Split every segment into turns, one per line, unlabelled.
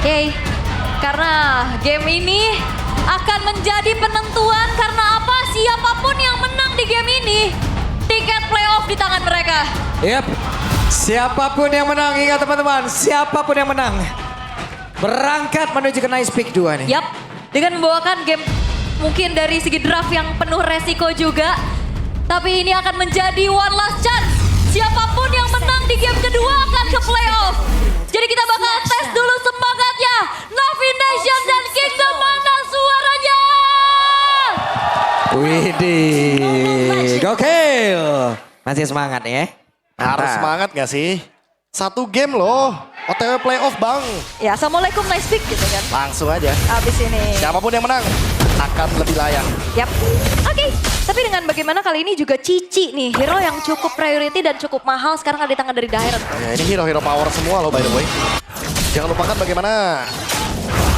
Oke, karena game ini akan menjadi penentuan karena apa? Siapapun yang menang di game ini, tiket playoff di tangan mereka.
Yap, siapapun yang menang, ingat teman-teman, siapapun yang menang berangkat menuju ke Nice Peak 2 nih.
Yap, dengan membawakan game mungkin dari segi draft yang penuh resiko juga. Tapi ini akan menjadi one last chance. Siapapun yang menang di game kedua akan ke playoff. Jadi kita bakal tes dulu semangatnya. Navi Nation dan Kingdom, mana suaranya?
Widih, gokil. Masih semangat ya?
Harus
Mantap.
semangat gak sih? Satu game loh, OTW playoff bang.
Ya, assalamualaikum nice pick gitu kan.
Langsung aja,
Abis ini.
siapapun yang menang akan lebih layak.
Yap. Oke, tapi dengan bagaimana kali ini juga Cici nih, hero yang cukup priority dan cukup mahal sekarang ada di tangan dari Dairon.
Ya, ini hero-hero power semua loh by the way. Jangan lupakan bagaimana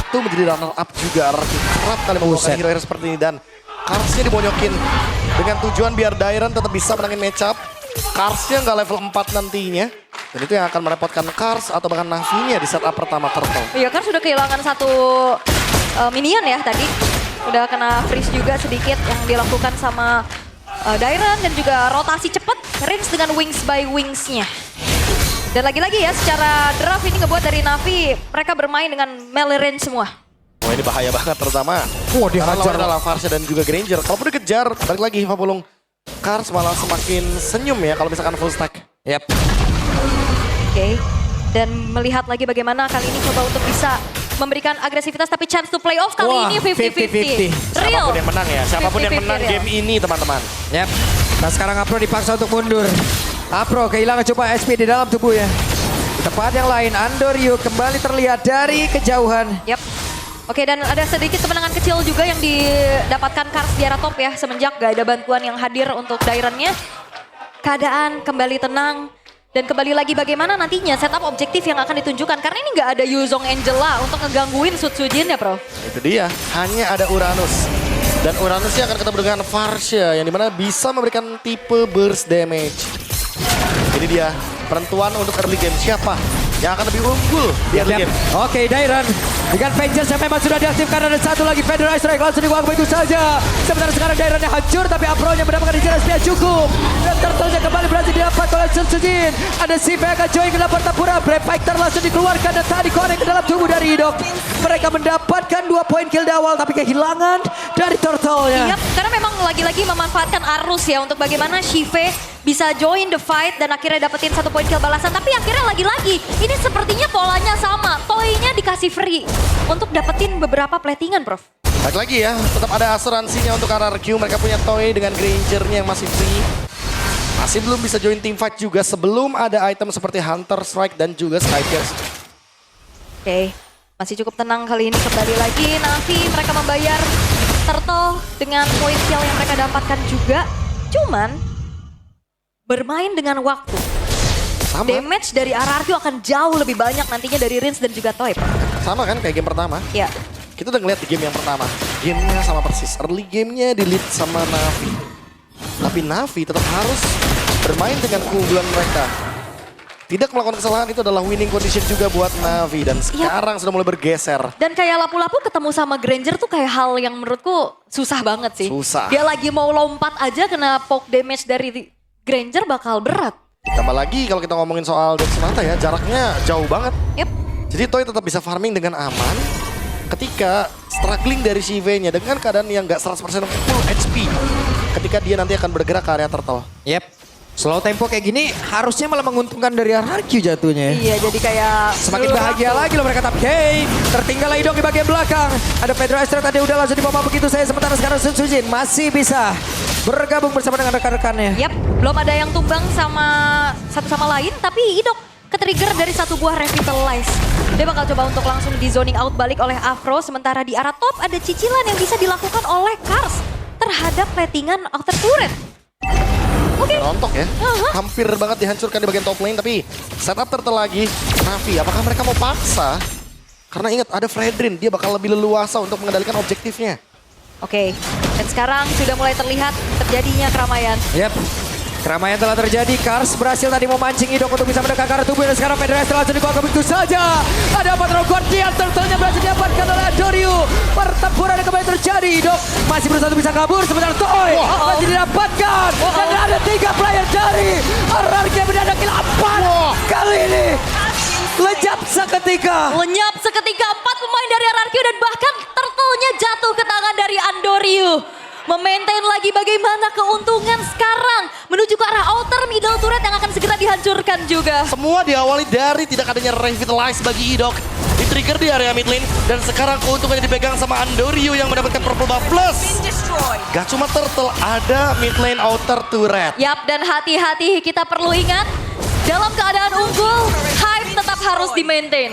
itu menjadi runner up juga. Kerap kali menggunakan
Buset.
hero-hero seperti ini dan Karsnya dibonyokin dengan tujuan biar Dairon tetap bisa menangin matchup. Karsnya nggak level 4 nantinya. Dan itu yang akan merepotkan Kars atau bahkan Navinya di setup pertama Turtle.
Iya kan sudah kehilangan satu minion ya tadi. Udah kena freeze juga sedikit yang dilakukan sama Dairon dan juga rotasi cepat Rins dengan wings by wingsnya. Dan lagi-lagi ya secara draft ini ngebuat dari Navi mereka bermain dengan melee range semua.
Wah ini bahaya banget terutama.
Wah,
Karena
dihajar.
lawan adalah Varsha dan juga Granger. Kalaupun dikejar, balik lagi Hiva Pulung. Kars malah semakin senyum ya kalau misalkan full stack.
Yap.
Oke. Dan melihat lagi bagaimana kali ini coba untuk bisa memberikan agresivitas tapi chance to play off kali
Wah,
ini 50-50.
50-50.
Real.
Siapapun yang menang ya, siapapun yang
50-50
menang
real.
game ini teman-teman.
Yap. Nah sekarang Apro dipaksa untuk mundur. Apro kehilangan coba SP di dalam tubuhnya. Di tempat yang lain, Andoryu kembali terlihat dari kejauhan.
Yap. Oke, dan ada sedikit kemenangan kecil juga yang didapatkan Kars di arah top ya. Semenjak gak ada bantuan yang hadir untuk Daironnya. Keadaan kembali tenang. Dan kembali lagi bagaimana nantinya setup objektif yang akan ditunjukkan. Karena ini gak ada Yuzong Angela untuk ngegangguin Sutsujin ya bro.
Itu dia, hanya ada Uranus. Dan Uranusnya akan ketemu dengan Varsha yang dimana bisa memberikan tipe burst damage. Ini dia penentuan untuk early game siapa yang akan lebih unggul di early game.
Oke, Dairon dengan Vengeance yang memang sudah diaktifkan, ada satu lagi Federal Strike langsung dibuang begitu saja. Sementara sekarang Daironnya hancur tapi Apro-nya mendapatkan inspirasi yang cukup. Dan Turtle-nya kembali berhasil didapat oleh Sutsujin. Ada Siva yang akan join ke dalam pertempuran. Brave Fighter langsung dikeluarkan dan tadi connect ke dalam tubuh dari Idok. Mereka mendapatkan 2 poin kill di awal tapi kehilangan dari Turtle-nya.
Iya, karena memang lagi-lagi memanfaatkan arus ya untuk bagaimana Shive bisa join the fight dan akhirnya dapetin 1 poin kill balasan. Tapi akhirnya lagi-lagi ini sepertinya polanya sama. Toy-nya dikasih free untuk dapetin beberapa platingan, Prof.
Balik lagi ya, tetap ada asuransinya untuk RRQ. Mereka punya Toy dengan Granger-nya yang masih free. Masih belum bisa join team fight juga sebelum ada item seperti Hunter Strike dan juga Skypierce.
Oke, masih cukup tenang kali ini kembali lagi. Navi mereka membayar Turtle dengan poin kill yang mereka dapatkan juga. Cuman bermain dengan waktu.
Sama,
Damage dari RRQ akan jauh lebih banyak nantinya dari Rins dan juga Toy.
sama kan kayak game pertama.
Ya,
Kita udah ngeliat di game yang pertama. Gamenya sama persis. Early gamenya di lead sama Navi. Tapi Navi tetap harus bermain dengan keunggulan mereka. Tidak melakukan kesalahan itu adalah winning condition juga buat Navi. Dan sekarang sudah mulai bergeser.
dan kayak lapu-lapu ketemu sama Granger tuh kayak hal yang menurutku susah banget sih.
Susah.
Dia lagi mau lompat aja kena poke damage dari Granger bakal berat.
Tambah lagi kalau kita ngomongin soal Dex Mata ya, jaraknya jauh banget.
Yep.
Jadi Toy tetap bisa farming dengan aman ketika struggling dari Shive-nya dengan keadaan yang gak 100% full HP. Ketika dia nanti akan bergerak ke area Turtle.
Yep. Slow tempo kayak gini harusnya malah menguntungkan dari RRQ jatuhnya.
Iya, jadi kayak
Semakin bahagia lagi loh mereka, tapi hey, tertinggal Idok di bagian belakang. Ada Pedro Estrada tadi udah langsung dibomba begitu saya. Sementara sekarang Sutsujin masih bisa bergabung bersama dengan rekan-rekannya.
Yap, belum ada yang tumbang sama satu sama lain, tapi Idok ke-trigger dari satu buah revitalize. Dia bakal coba untuk langsung di zoning out balik oleh Afro, sementara di arah top ada cicilan yang bisa dilakukan oleh Kars terhadap platingan outer turret. Oke.
Rontok ya, hampir banget dihancurkan di bagian top lane. Tapi setup Turtle lagi, Navi apakah mereka mau paksa? Karena ingat ada Fredrin, dia bakal lebih leluasa untuk mengendalikan objektifnya.
Oke, dan sekarang sudah mulai terlihat terjadinya keramaian.
Yap. Keramaian telah terjadi. Kars berhasil tadi memancing Idok untuk bisa mendekat ke arah tubuh. Dan sekarang Pedro Estrada langsung dikuak begitu saja. Ada Patrol Guardian Turtle terjadi. Idok masih berusaha untuk bisa kabur. Sementara Toy masih didapatkan. Dan ada 3 player dari RRQ mendadak kill 4. Kali ini lejap seketika.
Lenyap seketika 4 pemain dari RRQ dan bahkan turtle-nya jatuh ke tangan dari Andoryu. Memaintain lagi bagaimana keuntungan sekarang menuju ke arah outer middle turret yang akan segera dihancurkan juga.
Semua diawali dari tidak adanya revitalize bagi Idok. Di-trigger di area mid lane. Dan sekarang keuntungannya dipegang sama Andoryu yang mendapatkan purple buff plus. Gak cuma turtle, ada mid lane outer turret.
Yap, dan hati-hati kita perlu ingat. Dalam keadaan unggul, hype tetap harus di-maintain.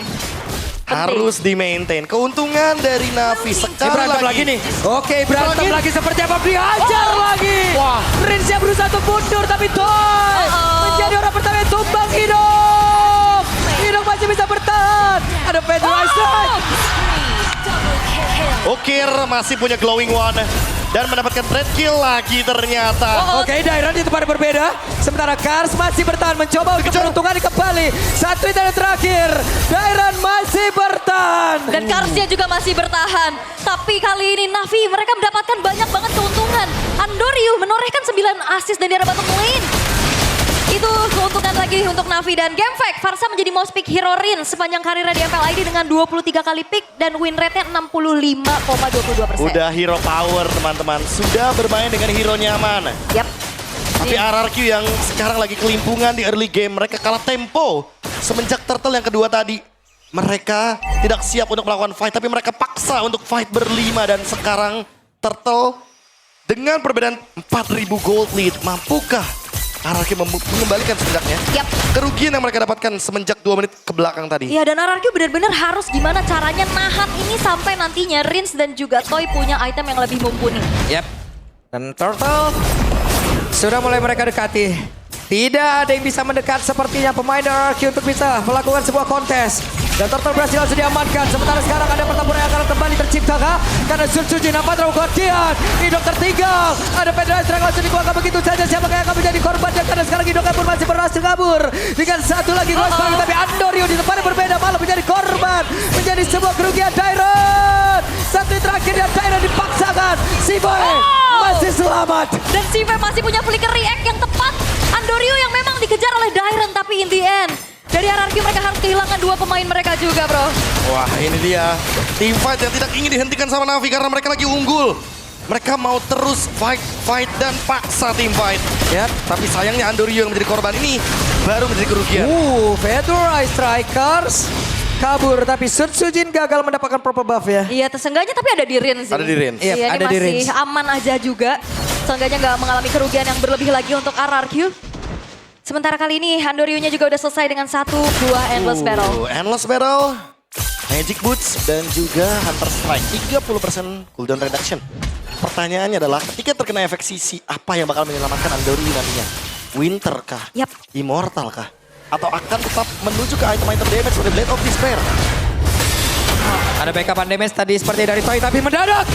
Harus di-maintain. Keuntungan dari Navi
Ini
sekali
berantem lagi nih. Oke, berantem lagi seperti apa? Dihajar lagi.
Wah.
Rinsya berusaha untuk mundur tapi Toy menjadi orang pertama yang tumbang. Idok. Idok masih bisa bertahan. Ada Pedro Strike.
Okir masih punya glowing one. Dan mendapatkan trade kill lagi ternyata.
Oke, Dairon di tempat yang berbeda. Sementara Kars masih bertahan mencoba untuk peruntungan kembali. Satu yang terakhir. Dairon masih bertahan.
Dan Karsnya juga masih bertahan. Tapi kali ini Navi mereka mendapatkan banyak banget keuntungan. Andoryu menorehkan 9 assist dari arah bottom lane. Itu keuntungan lagi untuk Navi dan Game Fact. Farsa menjadi most pick hero Rin sepanjang karirnya di MPL ID dengan 23 kali pick dan win rate-nya 65,22%.
Udah hero power teman-teman. Sudah bermain dengan hero nyaman.
Yap.
Tapi RRQ yang sekarang lagi kelimpungan di early game. Mereka kalah tempo. Semenjak turtle yang kedua tadi. Mereka tidak siap untuk melakukan fight. Tapi mereka paksa untuk fight berlima. Dan sekarang turtle dengan perbedaan 4.000 gold lead. Mampukah RRQ mengembalikan setidaknya
Yap.
kerugian yang mereka dapatkan semenjak 2 menit ke belakang tadi.
Iya, dan RRQ benar-benar harus gimana caranya nahan ini sampai nantinya Rins dan juga Toy punya item yang lebih mumpuni.
Yap. Dan Turtle sudah mulai mereka dekati. Tidak ada yang bisa mendekat sepertinya pemain RRQ untuk bisa melakukan sebuah kontes. Dan Turtle berhasil langsung diamankan. Sementara sekarang ada pertempuran yang akan kembali tercipta kah? Karena Sun Suji nampak terlalu Guardian. Idok tertinggal. Ada Pedro Strike langsung dikeluarkan begitu saja. Siapa yang akan menjadi korban? Dan karena sekarang Idok pun masih berhasil kabur. Dengan satu lagi Ghost Bang. Tapi Andoryu di tempat yang berbeda malah menjadi korban. Menjadi sebuah kerugian Dairon. Satu yang terakhir dan Dairon dipaksakan. Si Boy masih selamat.
Dan Sive masih punya flicker react yang tepat. Andoryu yang memang dikejar oleh Dairon tapi in the end dari RRQ mereka harus kehilangan 2 pemain mereka juga, bro.
Wah, ini dia team fight yang tidak ingin dihentikan sama Navi karena mereka lagi unggul. Mereka mau terus fight dan paksa team fight. Ya, tapi sayangnya Andoryu yang menjadi korban ini baru menjadi kerugian.
Pedro Strikers kabur tapi Sun Sujin gagal mendapatkan purple buff ya.
Iya, seenggaknya tapi ada di Rins.
Ada di Rins.
Iya,
Iya,
ada
ini
di
masih
Rins.
aman aja juga. Seenggaknya nggak mengalami kerugian yang berlebih lagi untuk RRQ. Sementara kali ini Andoryu-nya juga udah selesai dengan 1-2 Endless Battle.
Endless Battle, Magic Boots, dan juga Hunter Strike. 30% cooldown reduction. Pertanyaannya adalah ketika terkena efek sisi, apa yang bakal menyelamatkan Andoryu nantinya? Winter kah?
Yap.
Immortal kah? Atau akan tetap menuju ke item-item damage seperti Blade of Despair?
Ada backup damage tadi seperti dari Toy tapi mendadak.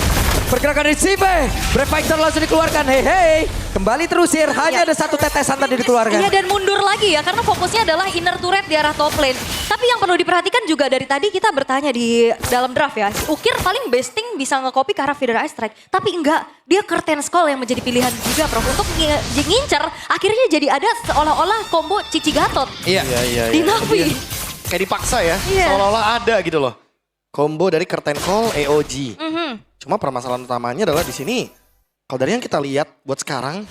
Pergerakan dari Sive. Brave Fighter langsung dikeluarkan. Hei. Kembali terusir. Hanya ada satu tetesan tadi dikeluarkan.
Iya, dan mundur lagi ya karena fokusnya adalah inner turret di arah top lane. Tapi yang perlu diperhatikan juga dari tadi kita bertanya di dalam draft ya. Ukir paling besting bisa nge-copy ke arah Feather Ice Strike. Tapi enggak, dia Curtain Skull yang menjadi pilihan juga Prof. Untuk ngincer akhirnya jadi ada seolah-olah combo Cici Gatot
Iya.
di Navi.
Kayak dipaksa ya,
Iya.
seolah-olah ada gitu loh. Combo dari Curtain Call AOG.
Mhm.
Cuma permasalahan utamanya adalah di sini. Kalau dari yang kita lihat buat sekarang,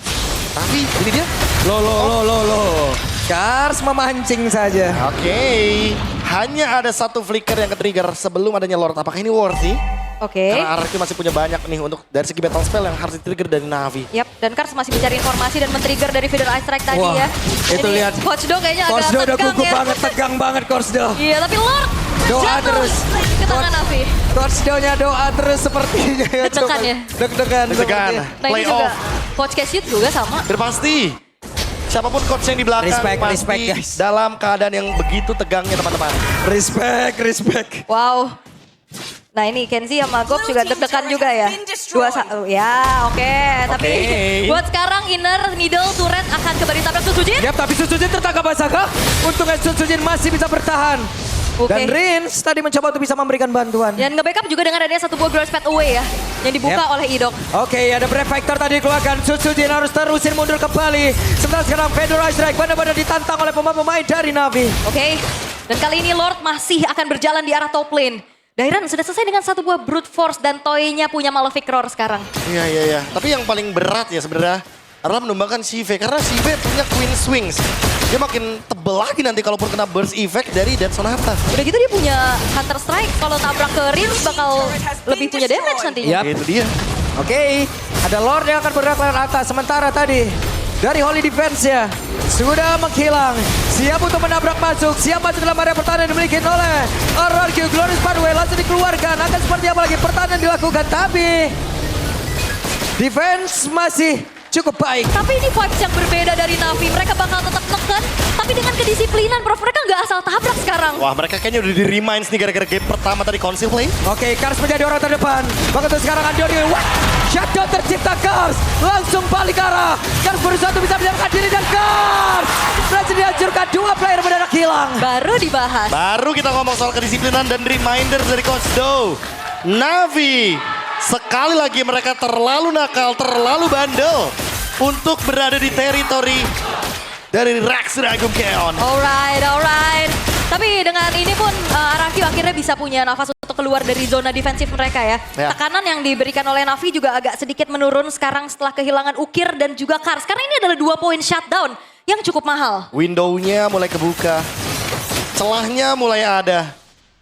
tapi ini dia.
Loh. Kars memancing saja.
Oke, hanya ada satu flicker yang ke-trigger sebelum adanya Lord. Apakah ini worthy?
Oke.
Karena RRQ masih punya banyak nih untuk dari segi battle spell yang harus di-trigger dari Navi.
Yap, dan Kars masih mencari informasi dan men-trigger dari Feather Ice Strike tadi
Wah,
ya.
itu
Ini
lihat.
Coach Do kayaknya
Coach Do
agak
udah
tegang
gugup
ya.
banget, tegang banget Coach Do.
Iya, tapi Lord
Doa
jatuh
terus.
ke tangan Navi.
Coach Do-nya doa terus sepertinya.
Deg-degan ya?
Deg-degan.
Deg-degan.
sepertinya.
Nah ini
Play
juga,
off.
Coach Cassius juga sama.
Udah pasti. Siapapun coach yang di belakang
Respect,
pasti
respect, guys.
dalam keadaan yang begitu tegangnya teman-teman.
Respect.
Wow. Nah ini Kenzie sama Gob juga deg-degan juga ya. 2-1, ya oke. Tapi buat sekarang inner middle turret akan kembali tabrak Sun Sujin.
Yap, tapi Sun Sujin tertangkap basah kah? Untungnya Sun Sujin masih bisa bertahan.
Oke.
Dan Rins tadi mencoba untuk bisa memberikan bantuan.
Dan nge-backup juga dengan adanya satu buah Grass Pad Away ya. Yang dibuka
Yep.
oleh Idok.
Oke, ada Brave Factor tadi dikeluarkan. Sutsujin harus terusin mundur kembali. Sementara sekarang Fedora Strike benar-benar ditantang oleh pemain-pemain dari Navi.
Oke. Dan kali ini Lord masih akan berjalan di arah top lane. Dairan sudah selesai dengan satu buah Brute Force dan Toy-nya punya Malefic Roar sekarang.
Iya. Tapi yang paling berat ya sebenarnya adalah menumbangkan Sive. Karena Sive punya Queen Swings. Dia makin tebel lagi nanti kalaupun kena burst effect dari Dead Sonata.
Udah gitu dia punya Hunter Strike. Kalau tabrak ke Rins bakal lebih punya damage nantinya.
Yap.
Itu dia.
Oke, ada Lord yang akan bergerak lewat atas. Sementara tadi dari Holy Defense ya sudah menghilang. Siap untuk menabrak masuk. Siap masuk dalam area pertahanan yang dimiliki oleh RRQ. Glorious Pathway langsung dikeluarkan. Akan seperti apa lagi pertahanan dilakukan. Tapi defense masih cukup baik.
Tapi ini vibes yang berbeda dari Navi. Mereka bakal tetap neken. Tapi dengan kedisiplinan Prof. Mereka nggak asal tabrak sekarang.
Wah mereka kayaknya udah di-reminds nih gara-gara game pertama tadi Council Play.
Oke, Kars menjadi orang terdepan. Begitu sekarang Andori. Wah, shutdown tercipta Kars. Langsung balik ke arah. Kars berusaha untuk bisa menyelamatkan diri dan Kars berhasil dihancurkan. Dua player mendadak hilang.
Baru dibahas.
Baru kita ngomong soal kedisiplinan dan reminder dari Coach Do. Navi, sekali lagi mereka terlalu nakal, terlalu bandel untuk berada di teritori dari Rex Ragum Keon.
Alright. Tapi dengan ini pun RRQ akhirnya bisa punya nafas untuk keluar dari zona defensif mereka ya.
Ya.
Tekanan yang diberikan oleh Navi juga agak sedikit menurun sekarang setelah kehilangan Ukir dan juga Kars. Karena ini adalah 2 poin shutdown yang cukup mahal.
Window-nya mulai kebuka, celahnya mulai ada.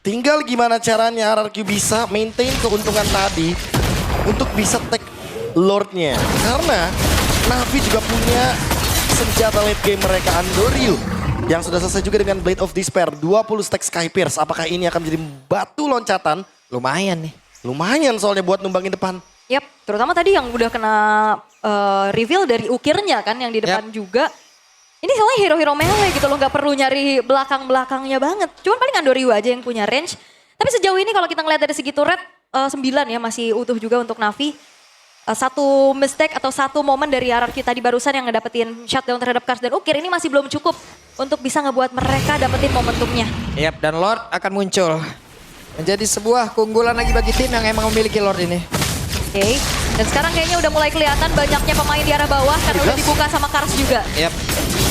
Tinggal gimana caranya RRQ bisa maintain keuntungan tadi untuk bisa take Lord-nya. Karena Navi juga punya senjata late game mereka Andoril yang sudah selesai juga dengan Blade of Despair. 20 stack Sky Pierce. Apakah ini akan menjadi batu loncatan?
Lumayan nih.
Lumayan soalnya buat numbangin depan.
Yap, terutama tadi yang udah kena reveal dari Ukirnya kan yang di depan juga. Ini soalnya hero-hero melee gitu loh, nggak perlu nyari belakang-belakangnya banget. Cuman paling Andoryu aja yang punya range. Tapi sejauh ini kalau kita ngeliat dari segi turret, 9 ya masih utuh juga untuk Navi. Satu mistake atau satu momen dari RRQ tadi barusan yang ngedapetin shutdown terhadap Kars dan Ukir ini masih belum cukup untuk bisa ngebuat mereka dapetin momentumnya.
Yap, dan Lord akan muncul. Menjadi sebuah keunggulan lagi bagi tim yang emang memiliki Lord ini.
Oke, dan sekarang kayaknya udah mulai kelihatan banyaknya pemain di arah bawah karena udah dibuka sama Kars juga.
Yap,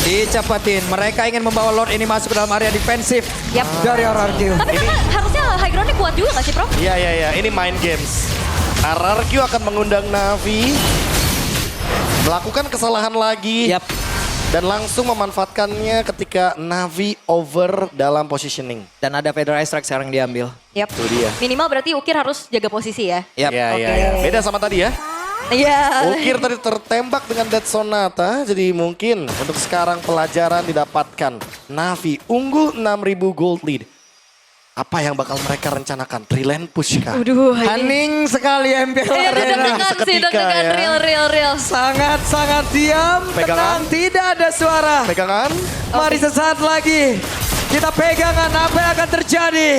dicepatin. Mereka ingin membawa Lord ini masuk ke dalam area defensif
Yap.
dari RRQ.
Tapi karena harusnya high ground-nya kuat juga gak sih Prof?
Iya. Ini mind games. RRQ akan mengundang Navi melakukan kesalahan lagi.
Yap.
Dan langsung memanfaatkannya ketika Navi over dalam positioning.
Dan ada Fedora Strike sekarang diambil.
Yap.
Itu dia.
Minimal berarti Ukir harus jaga posisi ya.
Yap.
Iya. Beda sama tadi ya.
Iya.
Ukir tadi tertembak dengan Dead Sonata. Jadi mungkin untuk sekarang pelajaran didapatkan. Navi unggul 6.000 gold lead. Apa yang bakal mereka rencanakan? Trilane push kah?
Waduh, ini.
Hening sekali MPL
Iya,
Arena.
deg-degan sih,
seketika
deg-degan
ya.
real.
Sangat-sangat diam,
Pegangan.
tenang, tidak ada suara.
Pegangan.
Mari sesaat lagi kita pegangan apa yang akan terjadi.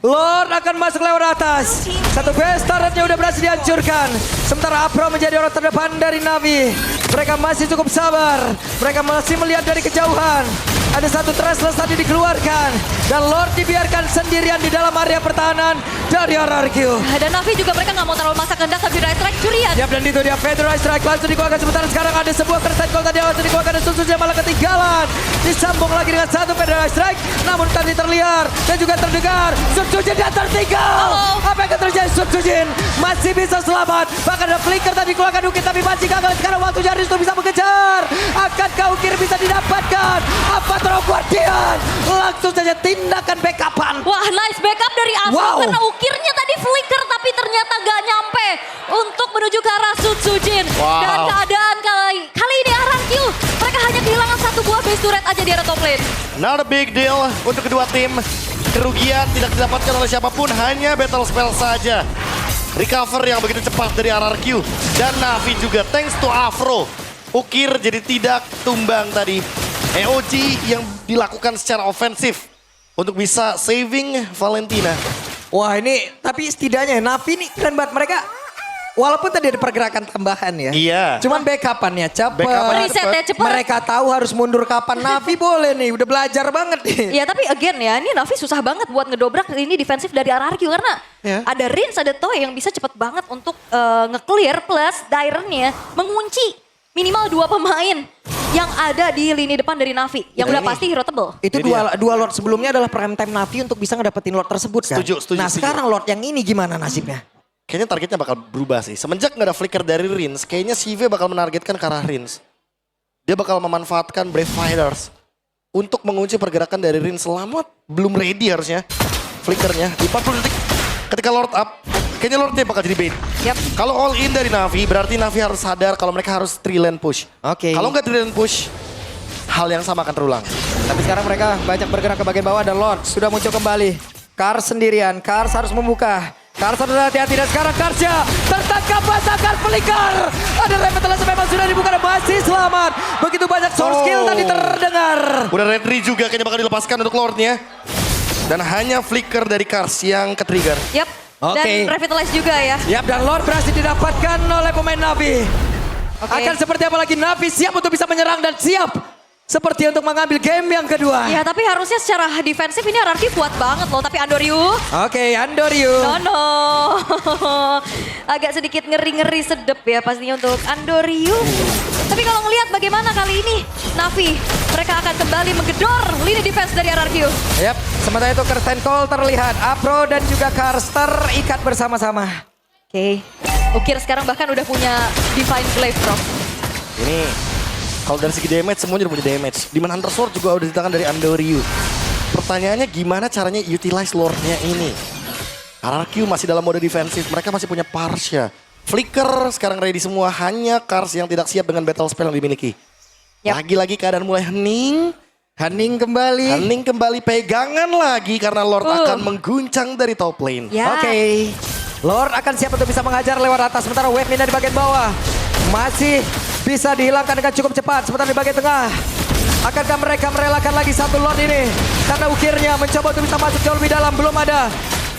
Lord akan masuk lewat atas. Satu base turretnya udah berhasil dihancurkan. Sementara Apro menjadi orang terdepan dari Navi. Mereka masih cukup sabar. Mereka masih melihat dari kejauhan. Ada satu Trestless tadi dikeluarkan. Dan Lord dibiarkan sendirian di dalam area pertahanan dari RRQ.
Dan Navi juga mereka nggak mau terlalu masak kendak tapi right strike curian.
Yap, dan itu dia Fedora Strike langsung dikeluarkan. Sementara sekarang ada sebuah kertas gol tadi langsung dikeluarkan dan Sutsujin malah ketinggalan. Disambung lagi dengan satu Fedora Strike. Namun tadi terlihat dan juga terdengar Sutsujin dan tertinggal. Apa yang akan terjadi? Sutsujin masih bisa selamat. Bahkan ada flicker tadi dikeluarkan Ukir tapi masih gagal. Sekarang waktunya Risto bisa mengejar. Akankah Ukir bisa didapatkan? Apa Throw Guardian? Langsung saja tindakan backupan.
Wah, nice backup dari Afro
Wow.
karena Ukirnya tadi flicker tapi ternyata gak nyampe untuk menuju ke arah Sutsujin.
Wow.
Dan keadaan kali ini RRQ mereka hanya kehilangan satu buah base turret aja di area top lane.
Not a big deal untuk kedua tim. Kerugian tidak didapatkan oleh siapapun, hanya battle spell saja. Recover yang begitu cepat dari RRQ. Dan Navi juga, thanks to Afro. Ukir jadi tidak tumbang tadi. EOG yang dilakukan secara ofensif untuk bisa saving Valentina.
Wah ini, tapi setidaknya Navi nih keren banget. Mereka Walaupun tadi ada pergerakan tambahan ya.
Iya.
Cuman backupannya cepet.
Backupannya
Reset ya cepet.
Mereka tahu harus mundur kapan. Navi boleh nih, udah belajar banget nih.
Ya tapi again ya, ini Navi susah banget buat ngedobrak ini defensif dari RRQ karena
Ya.
ada Rins, ada Toy yang bisa cepet banget untuk nge-clear plus Dairen-nya mengunci minimal 2 pemain yang ada di lini depan dari Navi yang
Nah,
udah
ini.
pasti hero tebel.
Itu dua Lord sebelumnya adalah prime time Navi untuk bisa ngedapetin Lord tersebut kan.
Setuju.
Nah sekarang Lord yang ini gimana nasibnya?
Kayaknya targetnya bakal berubah sih. Semenjak nggak ada flicker dari Rins, kayaknya CV bakal menargetkan ke arah Rins. Dia bakal memanfaatkan Brave Fighters untuk mengunci pergerakan dari Rins selama belum ready harusnya. Flickernya di 40 detik ketika Lord up, kayaknya Lordnya bakal jadi bait.
Yap.
Kalau all in dari Navi, berarti Navi harus sadar kalau mereka harus 3 lane push.
Oke.
Kalau nggak 3 lane push, hal yang sama akan terulang.
Tapi sekarang mereka banyak bergerak ke bagian bawah dan Lord sudah muncul kembali. Kars sendirian, Kars harus membuka. Kars harus hati-hati dan sekarang Karsnya tertangkap basah Kars flicker. Ada revitalisasi memang sudah dibuka dan masih selamat. Begitu banyak source kill tadi terdengar.
Udah Redri juga kayaknya bakal dilepaskan untuk Lordnya. Dan hanya flicker dari Kars yang ke-trigger.
Yap.
Oke.
Dan revitalize juga ya.
Yap, dan Lord berhasil didapatkan oleh pemain Navi.
Oke.
Akan seperti apa lagi Navi siap untuk bisa menyerang dan siap seperti untuk mengambil game yang kedua.
Ya tapi harusnya secara defensif ini RRQ kuat banget loh. Tapi Andoryu,
Oke, Andoryu.
no. Agak sedikit ngeri-ngeri sedep ya pastinya untuk Andoryu. Tapi kalau ngelihat bagaimana kali ini Navi, mereka akan kembali menggedor lini defense dari RRQ.
Yap, sementara itu Curtain Call terlihat. Apro dan juga Kars terikat bersama-sama.
Oke. Ukir sekarang bahkan udah punya Divine Glaive, bro.
Ini kalau dari segi damage semuanya udah punya damage. Demon Hunter Sword juga udah di tangan dari Andoryu. Pertanyaannya gimana caranya utilize Lordnya ini? RRQ masih dalam mode defensif, mereka masih punya Parsha. Flicker sekarang ready semua, hanya Kars yang tidak siap dengan battle spell yang dimiliki.
Yap.
Lagi-lagi keadaan mulai hening.
Hening kembali.
Hening kembali, pegangan lagi karena Lord akan mengguncang dari top lane.
Ya.
Oke. Lord akan siap untuk bisa mengajar lewat atas. Sementara wave Mina di bagian bawah. Masih bisa dihilangkan dengan cukup cepat. Sementara di bagian tengah. Akankah mereka merelakan lagi satu Lord ini? Karena ukirnya mencoba untuk bisa masuk jauh lebih dalam. Belum ada.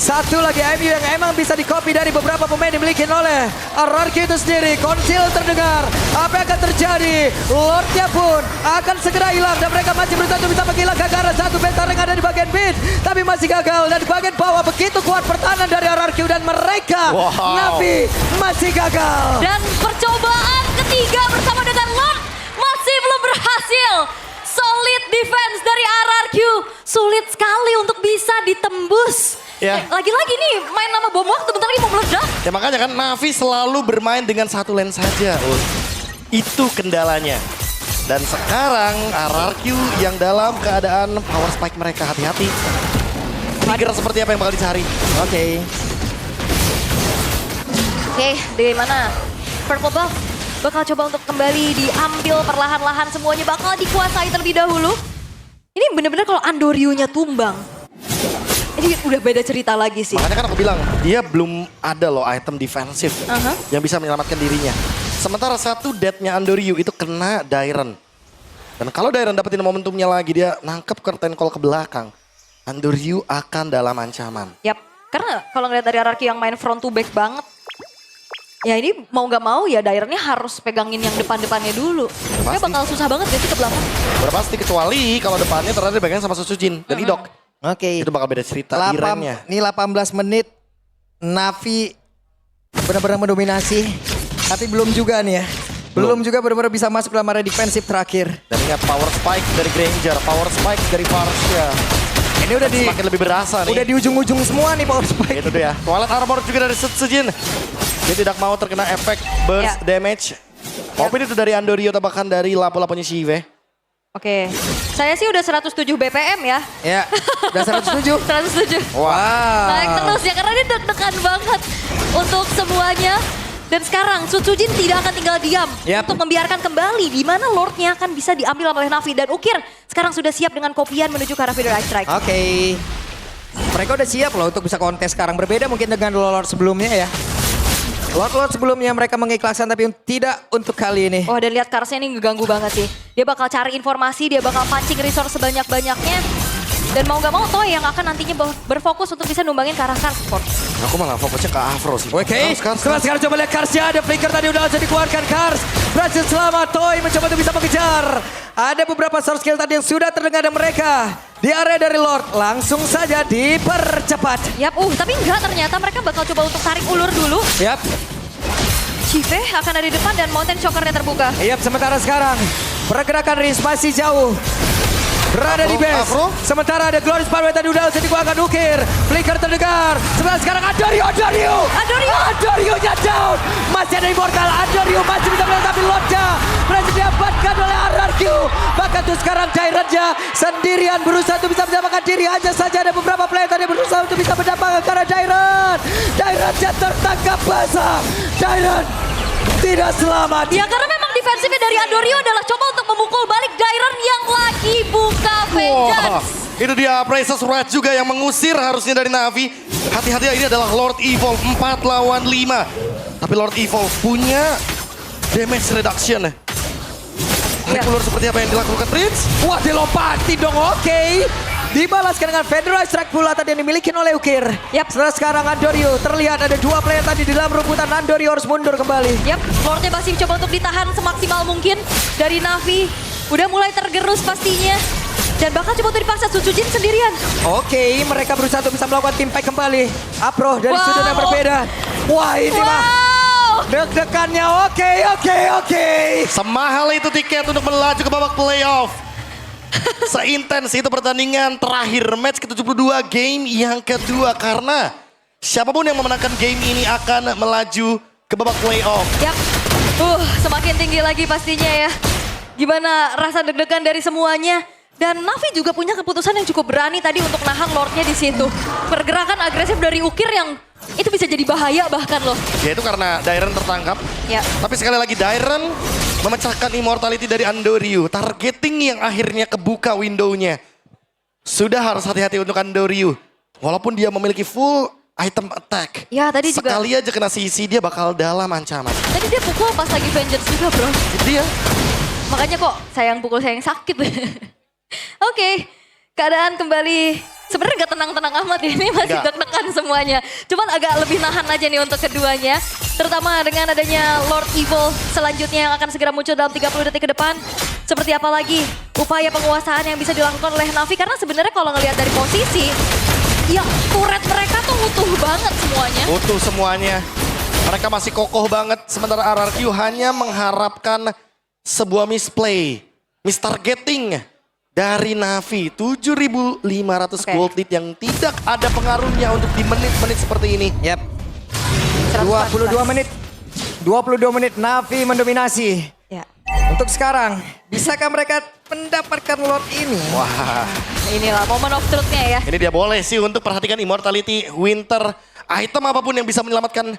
Satu lagi MU yang emang bisa di-copy dari beberapa pemain dimiliki oleh RRQ itu sendiri. Konsil terdengar. Apa yang akan terjadi? Lordnya pun akan segera hilang. Dan mereka masih berusaha untuk bisa menghilangkan karena satu bentar yang ada di bagian mid. Tapi masih gagal. Dan di bagian bawah begitu kuat pertahanan dari RRQ. Dan mereka, Navi, masih gagal.
Dan percobaan ketiga bersama dengan Lord masih belum berhasil. Solid defense dari RRQ. Sulit sekali untuk bisa ditembus.
Ya.
Lagi-lagi nih main nama bom waktu bentar lagi mau meledak.
Ya makanya kan Navi selalu bermain dengan satu lane saja. Itu kendalanya. Dan sekarang RRQ yang dalam keadaan power spike mereka, hati-hati. Trigger seperti apa yang bakal dicari.
Oke.
Oke, di mana? Purple Buff bakal coba untuk kembali diambil perlahan-lahan, semuanya bakal dikuasai terlebih dahulu. Ini bener-bener kalau Andoryu-nya tumbang. Ini udah beda cerita lagi sih.
Makanya kan aku bilang, dia belum ada loh item defensif yang bisa menyelamatkan dirinya. Sementara satu death-nya Andoryu itu kena Dairen. Dan kalau Dairen dapetin momentumnya lagi, dia nangkep Curtain Call ke belakang. Andoryu akan dalam ancaman.
Yap, karena kalau ngeliat dari RRQ yang main front to back banget, ya ini mau gak mau ya Dairennya harus pegangin yang depan-depannya dulu. Dia
pasti.
bakal susah banget gitu ke belakang.
Udah pasti, kecuali kalau depannya ternyata dipegang sama Susujin dan Idok.
Oke.
Itu bakal beda cerita di rannya.
Ini 18 menit. Navi benar-benar mendominasi. Tapi belum juga nih ya. Belum juga benar-benar bisa masuk dalam area defensif terakhir.
Dan ingat power spike dari Granger, power spike dari Parsha.
Ini udah di
Semakin lebih berasa nih.
udah di ujung-ujung semua nih power spike.
Itu dia. Twilight Armor juga dari Sutsujin. Dia tidak mau terkena efek burst damage. Maupun itu dari Andoryu atau bahkan dari lapu-lapunya Shive.
Oke, saya sih udah 107 BPM ya.
Ya, udah 107.
107.
Wow.
Naik terus ya karena ini deg-degan banget untuk semuanya. Dan sekarang Sutsujin tidak akan tinggal diam untuk membiarkan kembali di mana Lordnya akan bisa diambil oleh Navi. Dan Ukir sekarang sudah siap dengan kopian menuju ke arah Feather Ice Strike.
Oke. Mereka udah siap loh untuk bisa kontes sekarang. Berbeda mungkin dengan Lord sebelumnya ya. Lord sebelumnya mereka mengikhlaskan tapi tidak untuk kali ini.
Oh, dan lihat Karsnya ini ngeganggu banget sih. Dia bakal cari informasi, dia bakal pancing resource sebanyak-banyaknya. Dan mau nggak mau Toy yang akan nantinya berfokus untuk bisa numbangin ke arah Cars Sport.
Aku malah fokusnya ke Afro sih.
Oke, sekarang coba lihat Karsnya. Ada flicker tadi udah langsung dikeluarkan Kars. Berhasil selamat, Toy mencoba untuk bisa mengejar. Ada beberapa source skill tadi yang sudah terdengar dari mereka. Di area dari Lord, langsung saja dipercepat.
Yap, tapi enggak, ternyata mereka bakal coba untuk tarik ulur dulu.
Yap,
Chive akan ada di depan dan Mountain Choker-nya terbuka.
yap, sementara sekarang pergerakan Riz masih jauh. Berada di base.
Afro.
Sementara ada Glorious Parway tadi udah langsung dikeluarkan Ukir. Flicker terdengar. Sekarang Adorio. Adorionya down. Masih ada Immortal. Adorio masih bisa melihat tapi Lordnya berhasil diamankan oleh RRQ. Bahkan tuh sekarang Dairennya sendirian berusaha untuk bisa menyelamatkan diri. Hanya saja ada beberapa player tadi berusaha untuk bisa mendapatkan karena Dairennya tertangkap basah. Dairen tidak selamat.
Ya karena memang defensifnya dari Adorio adalah coba untuk memukul balik Dairen yang lagi buka vengeance.
Itu dia Precious Red juga yang mengusir harusnya dari Navi. Hati-hati ya, ini adalah Lord Evolve 4 lawan 5. Tapi Lord Evolve punya damage reduction. Tarik ulur seperti apa yang dilakukan Prince?
Wah, dilompati dong, oke. Dibalaskan dengan Federal Strike pula tadi yang dimiliki oleh Ukir.
Yap.
Setelah sekarang Andorio terlihat ada dua player tadi di dalam rebutan. Andorio harus mundur kembali.
Yap, Lordnya masih coba untuk ditahan semaksimal mungkin dari Navi. Udah mulai tergerus pastinya. Dan bahkan coba untuk dipaksa Sucujin sendirian.
Oke, mereka berusaha untuk bisa melakukan tim fight kembali. Apro dari
Wow.
sudut yang berbeda. Wah, ini mah deg-degannya oke.
Semahal itu tiket untuk melaju ke babak playoff. Seintens itu pertandingan terakhir match ke-72 game yang kedua. Karena siapapun yang memenangkan game ini akan melaju ke babak playoff.
Yap, semakin tinggi lagi pastinya ya. Gimana rasa deg-degan dari semuanya. Dan Navi juga punya keputusan yang cukup berani tadi untuk nahan Lordnya di situ. Pergerakan agresif dari Ukir yang itu bisa jadi bahaya bahkan loh.
Ya itu karena Dairen tertangkap.
Ya.
Tapi sekali lagi Dairen memecahkan immortality dari Andoryu. Targeting yang akhirnya kebuka window-nya. Sudah harus hati-hati untuk Andoryu. Walaupun dia memiliki full item attack.
Ya tadi juga.
Sekali aja kena CC dia bakal dalam ancaman.
Tadi dia pukul pas lagi vengeance juga bro.
Itu dia.
Makanya kok sayang pukul sayang sakit. Oke, keadaan kembali sebenarnya gak tenang-tenang amat ya. Ini masih
Enggak.
deg-degan semuanya. Cuman agak lebih nahan aja nih untuk keduanya. Terutama dengan adanya Lord Evil selanjutnya yang akan segera muncul dalam 30 detik ke depan. Seperti apa lagi upaya penguasaan yang bisa dilakukan oleh Navi. Karena sebenarnya kalau ngelihat dari posisi, ya turret mereka tuh utuh banget semuanya.
Utuh semuanya. Mereka masih kokoh banget. Sementara RRQ hanya mengharapkan sebuah misplay. Mistargeting dari Navi. 7.500
Oke.
gold lead yang tidak ada pengaruhnya untuk di menit-menit seperti ini.
Yap. 22 menit. 22 menit Navi mendominasi.
Ya.
Untuk sekarang, bisakah mereka mendapatkan Lord ini?
Wah,
Inilah moment of truth-nya ya.
ini dia boleh sih untuk perhatikan immortality, winter, item apapun yang bisa menyelamatkan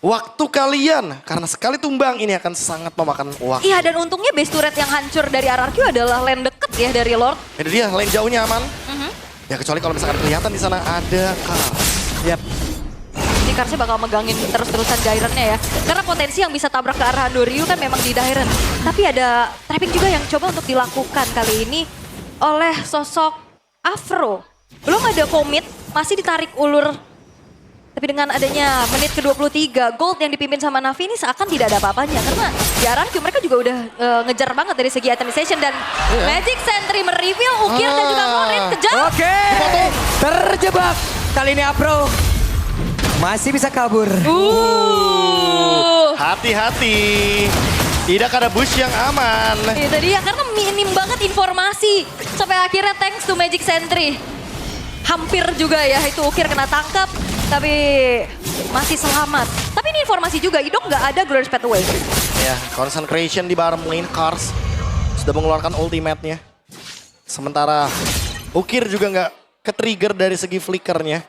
waktu kalian. Karena sekali tumbang ini akan sangat memakan waktu.
Iya dan untungnya base turret yang hancur dari RRQ adalah lane deket ya dari Lord.
Itu dia, lane jauhnya aman. Ya kecuali kalau misalkan kelihatan di sana ada Kars.
Yap.
Ini Karsnya bakal megangin terus-terusan Dairennya ya. Karena potensi yang bisa tabrak ke arah Andoryu kan memang di Dairen. Tapi ada trapping juga yang coba untuk dilakukan kali ini oleh sosok Afro. Belum ada komit, masih ditarik ulur. Tapi dengan adanya menit ke-23, Gold yang dipimpin sama Navi ini seakan tidak ada apa-apanya. Karena di RRQ mereka juga udah ngejar banget dari segi itemization. Dan Magic Sentry mereveal Ukir dan juga Morin kejar.
Oke. Terjebak. Kali ini Apro masih bisa kabur.
Hati-hati. Tidak ada bush yang aman.
Itu dia, karena minim banget informasi. Sampai akhirnya thanks to Magic Sentry. Hampir juga ya, itu Ukir kena tangkap. Tapi masih selamat. Tapi ini informasi juga, Idok nggak ada Glorious Pathway.
Ya, concentration di bottom lane Kars. Sudah mengeluarkan ultimate-nya. Sementara Ukir juga nggak ke-trigger dari segi flickernya.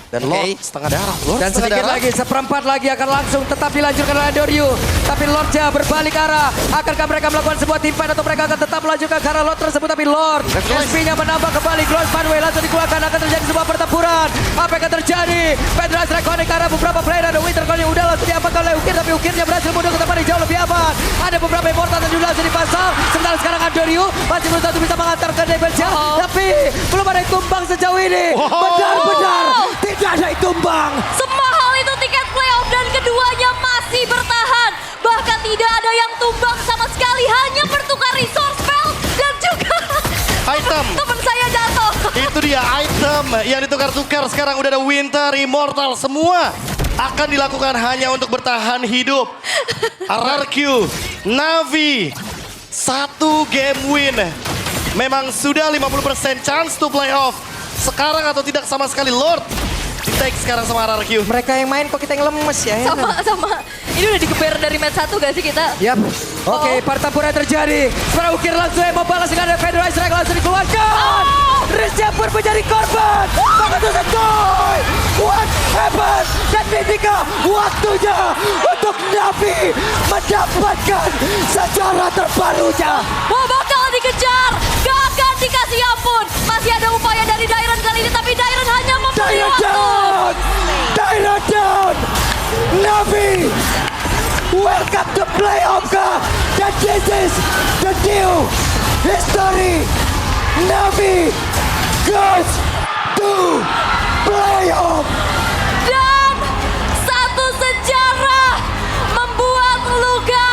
Dan
Oke.
Lord setengah darah. Lord
Dan
setengah
sedikit
darah.
lagi, seperempat lagi akan langsung tetap dilanjutkan oleh Doryu. Tapi Lordnya berbalik arah. Akankah mereka melakukan sebuah team fight atau mereka akan tetap melanjutkan ke arah Lord tersebut. Tapi Lord,
Let's go.
SP-nya menambah kembali. Glorious Pathway langsung dikeluarkan. Akan terjadi sebuah pertempuran. Apa yang akan terjadi? Pedro Ice connect ke arah beberapa player. Ada Winter Call yang udah langsung diamankan oleh Ukir. Tapi Ukirnya berhasil mundur ke tempat yang jauh lebih aman. Ada beberapa immortal yang juga langsung dipasang. Sementara sekarang Andoryu masih berusaha untuk bisa mengantar ke Devilja. Tapi belum ada yang tumbang sejauh ini. Benar-benar tidak ada yang tumbang.
Semahal itu tiket playoff dan keduanya masih bertahan. Bahkan tidak ada yang tumbang sama sekali. Hanya bertukar resource spell dan juga
Item.
teman saya jatuh.
Itu dia item yang ditukar-tukar. Sekarang udah ada Winter, Immortal. Semua akan dilakukan hanya untuk bertahan hidup. RRQ, Navi, 1 game win. Memang sudah 50% chance to play off. Sekarang atau tidak sama sekali Lord. Di-take sekarang sama RRQ.
Mereka yang main kok kita yang lemes ya.
Sama. Ini udah digeber dari match 1 gak sih kita?
Yap. Oke, pertempuran terjadi. Sekarang Ukir langsung yang membalas dengan Pedro Ice langsung dikeluarkan. Riznya pun menjadi korban. Maka itu Sentoy. What happened? Dan Mimika waktunya untuk Navi mendapatkan sejarah terbarunya.
Wah, bakal dikejar. Gak akan dikasih ampun. Masih ada upaya dari Dairon kali ini. Tapi Dairon hanya memberi
Dairon
waktu.
down. Dairon down. Navi. Welcome to playoff ka. And this is the new history. Navi goes to playoff.
Dan satu sejarah membuat luka.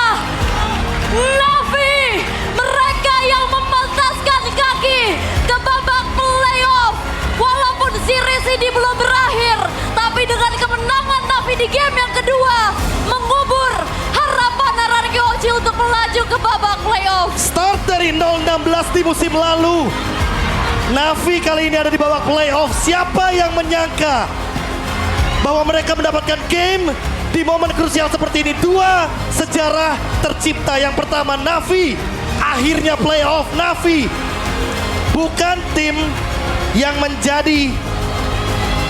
Navi, mereka yang memantaskan kaki ke babak playoff. Walaupun series ini belum berakhir, tapi dengan kemenangan Navi di game yang kedua, mengubur harapan RRQ Hoshi untuk melaju ke babak playoff.
Start dari 0-16 di musim lalu. Navi kali ini ada di babak playoff. Siapa yang menyangka bahwa mereka mendapatkan game di momen krusial seperti ini? 2 sejarah tercipta. Yang pertama Navi akhirnya playoff. Navi bukan tim yang menjadi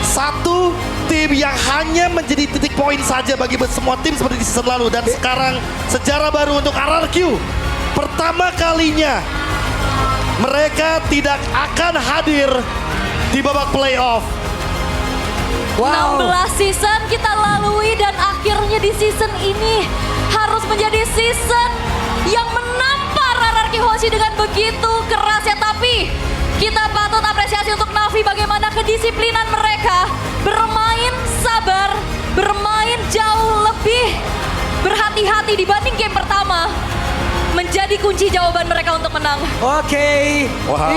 satu tim yang hanya menjadi titik poin saja bagi semua tim seperti di season lalu. Dan sekarang sejarah baru untuk RRQ. Pertama kalinya mereka tidak akan hadir di babak playoff.
16 season kita lalui dan akhirnya di season ini harus menjadi season yang menampar RRQ Hoshi dengan begitu kerasnya. Tapi kita patut apresiasi untuk Navi bagaimana kedisiplinan mereka bermain sabar, bermain jauh lebih berhati-hati dibanding game pertama. Menjadi kunci jawaban mereka untuk menang.
Oke,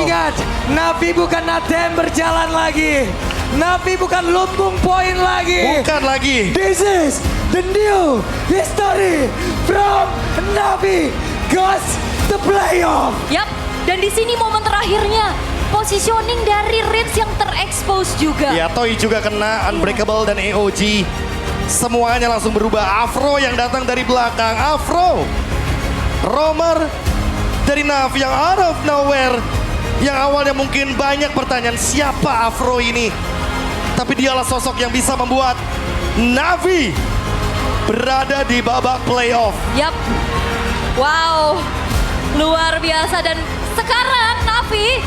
ingat, Navi bukan Natem berjalan lagi. Navi bukan lumbung poin lagi.
Bukan lagi.
This is the new history from Navi goes to playoff.
Yap, dan di sini momen terakhirnya positioning dari Rins yang terekspos juga.
Ya, Toy juga kena, Unbreakable dan AOG. Semuanya langsung berubah. Afro yang datang dari belakang. Afro. Romer dari Navi yang out of nowhere. Yang awalnya mungkin banyak pertanyaan siapa Afro ini. Tapi dialah sosok yang bisa membuat Navi berada di babak playoff.
Yap, wow, luar biasa. Dan sekarang Navi